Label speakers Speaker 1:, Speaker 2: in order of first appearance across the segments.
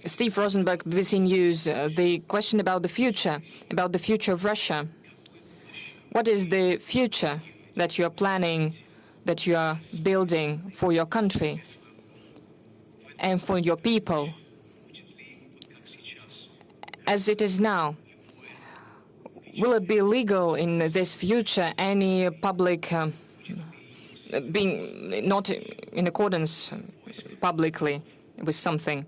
Speaker 1: Steve Rosenberg, BBC News, the question about the future of Russia. What is the future that you are planning, that you are building for your country and for your people? As it is now, will it be legal in this future any public being not in accordance publicly with something?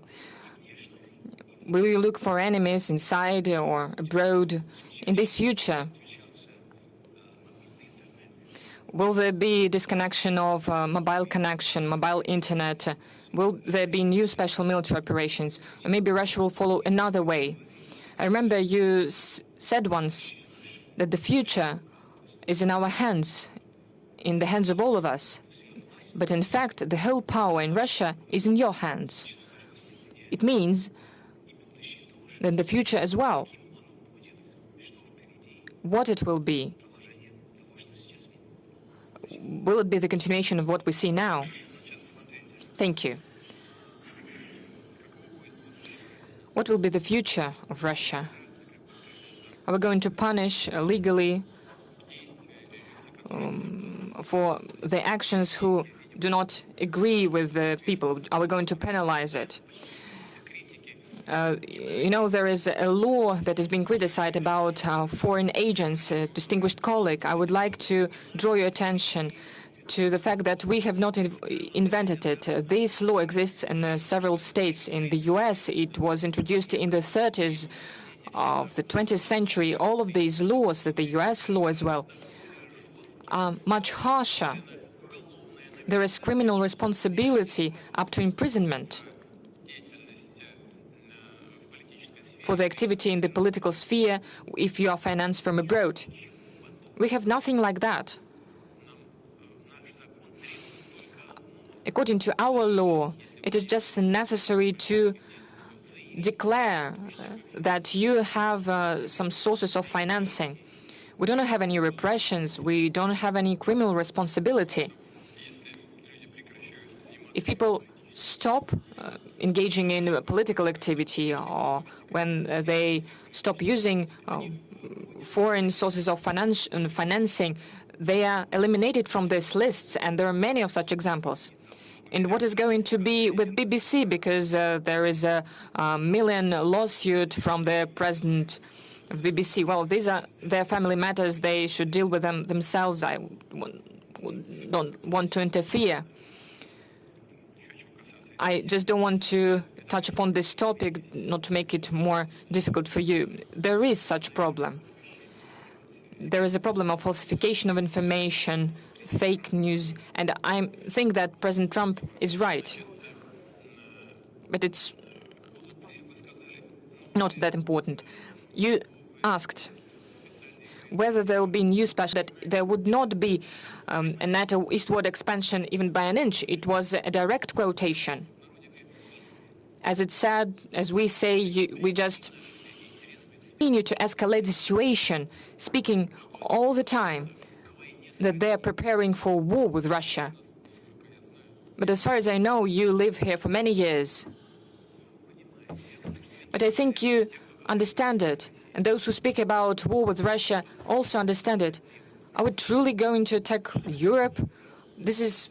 Speaker 1: Will you look for enemies inside or abroad in this future? Will there be disconnection of mobile connection, mobile internet? Will there be new special military operations? Or maybe Russia will follow another way? I remember you said once that the future is in our hands, in the hands of all of us. But in fact, the whole power in Russia is in your hands. It means that the future as well, what it will be it be the continuation of what we see now? Thank you. What will be the future of Russia? Are we going to punish legally for the actions who do not agree with the people? Are we going to penalize it? You know, there is a law that is being criticized about foreign agents, distinguished colleague. I would like to draw your attention to the fact that we have not invented it. This law exists in several states. In the US, it was introduced in the 30s of the 20th century. All of these laws, the US law as well, are much harsher. There is criminal responsibility up to imprisonment for the activity in the political sphere if you are financed from abroad. We have nothing like that. According to our law, it is just necessary to declare that you have some sources of financing. We don't have any repressions. We don't have any criminal responsibility. If people stop engaging in political activity, or when they stop using foreign sources of financing, they are eliminated from these lists, and there are many of such examples. And what is going to be with BBC, because there is a million lawsuit from the president of BBC. Well, these are their family matters. They should deal with them themselves. I don't want to interfere. I just don't want to touch upon this topic, not to make it more difficult for you. There is such problem. There is a problem of falsification of information, fake news, and I think that President Trump is right. But it's not that important. You asked whether there will be new special, that there would not be a NATO eastward expansion even by an inch. It was a direct quotation. As it said, as we say, we just continue to escalate the situation, speaking all the time that they're preparing for war with Russia. But as far as I know, you live here for many years. But I think you understand it. And those who speak about war with Russia also understand it. Are we truly going to attack Europe? This is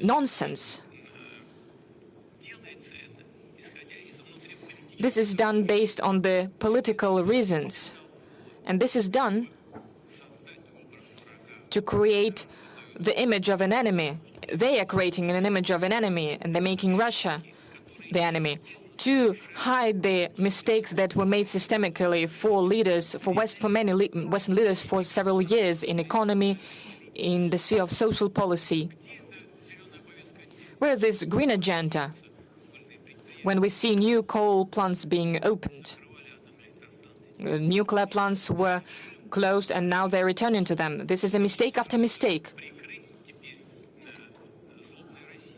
Speaker 1: nonsense. This is done based on the political reasons. And this is done to create the image of an enemy. They are creating an image of an enemy, and they're making Russia the enemy, to hide the mistakes that were made systemically for leaders, for many Western leaders for several years in economy, in the sphere of social policy. Where is this green agenda when we see new coal plants being opened? Nuclear plants were closed, and now they're returning to them. This is a mistake after mistake.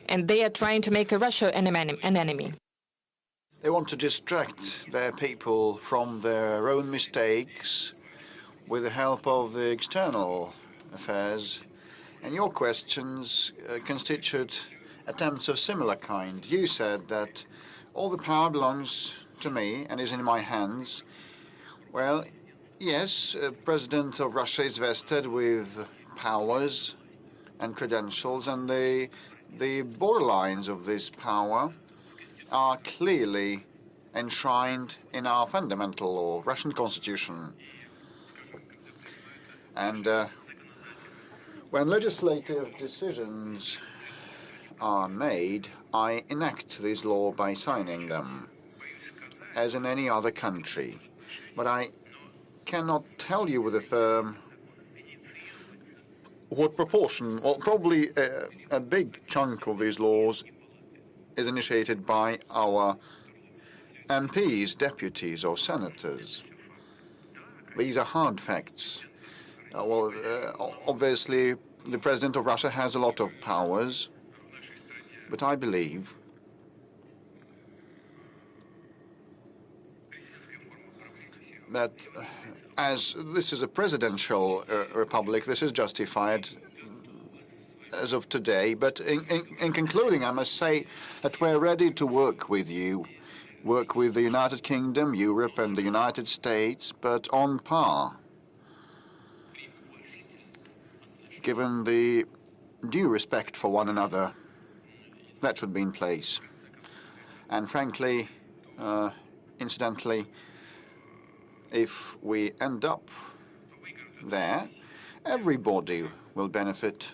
Speaker 1: And they are trying to make Russia an enemy.
Speaker 2: They want to distract their people from their own mistakes with the help of the external affairs. And your questions constitute attempts of similar kind. You said that all the power belongs to me and is in my hands. Well, yes, President of Russia is vested with powers and credentials, and the borderlines of this power are clearly enshrined in our fundamental law, Russian constitution. And when legislative decisions are made, I enact this law by signing them, as in any other country. But I cannot tell you with a firm what proportion, well, probably a big chunk of these laws is initiated by our MPs, deputies, or senators. These are hard facts. Obviously, the President of Russia has a lot of powers, but I believe that as this is a presidential republic, this is justified as of today. But in concluding, I must say that we're ready to work with you, work with the United Kingdom, Europe, and the United States, but on par, given the due respect for one another that should be in place. And frankly, incidentally, if we end up there, everybody will benefit.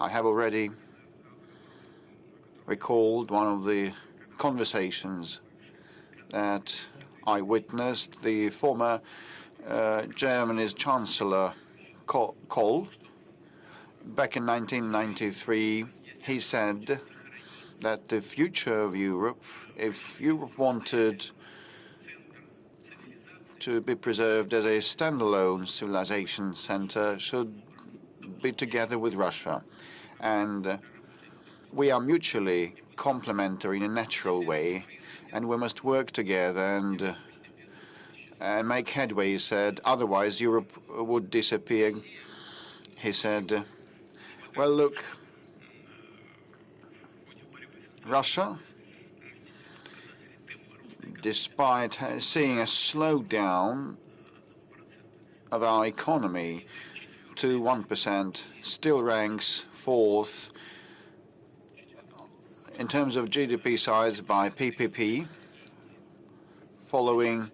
Speaker 2: I have already recalled one of the conversations that I witnessed. The former Germany's Chancellor Kohl, back in 1993, he said that the future of Europe, if Europe wanted to be preserved as a standalone civilization center, should be together with Russia. And we are mutually complementary in a natural way, and we must work together and make headway, he said. Otherwise, Europe would disappear. He said, well, look, Russia, despite seeing a slowdown of our economy to 1%, still ranks fourth in terms of GDP size by PPP, following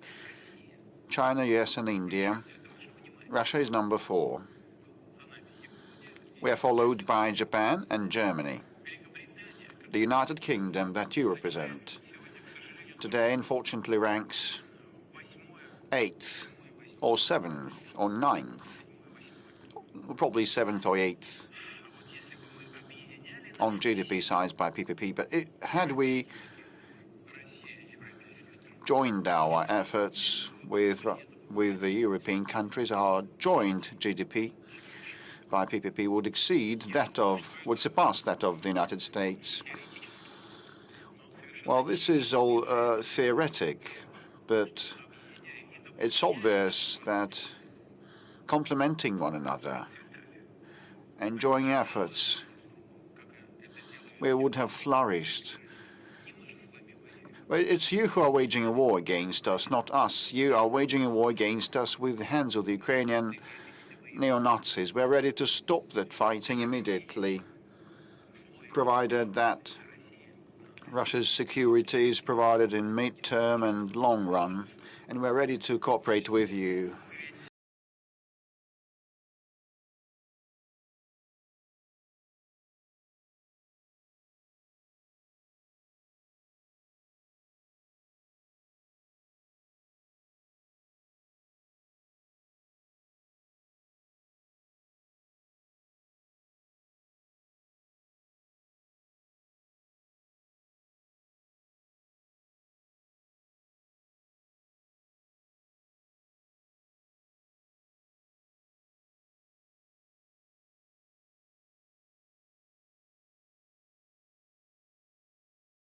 Speaker 2: China, US, and India. Russia is number 4. We are followed by Japan and Germany. The United Kingdom that you represent today, unfortunately, ranks 8th or 7th or 9th, probably 7th or 8th on GDP size by PPP. But had we joined our efforts with the European countries, our joint GDP by PPP would surpass that of the United States. Well, this is all theoretic, but it's obvious that complementing one another and joining efforts, we would have flourished. Well, it's you who are waging a war against us, not us. You are waging a war against us with the hands of the Ukrainian neo-Nazis. We're ready to stop that fighting immediately, provided that Russia's security is provided in mid-term and long run, and we're ready to cooperate with you.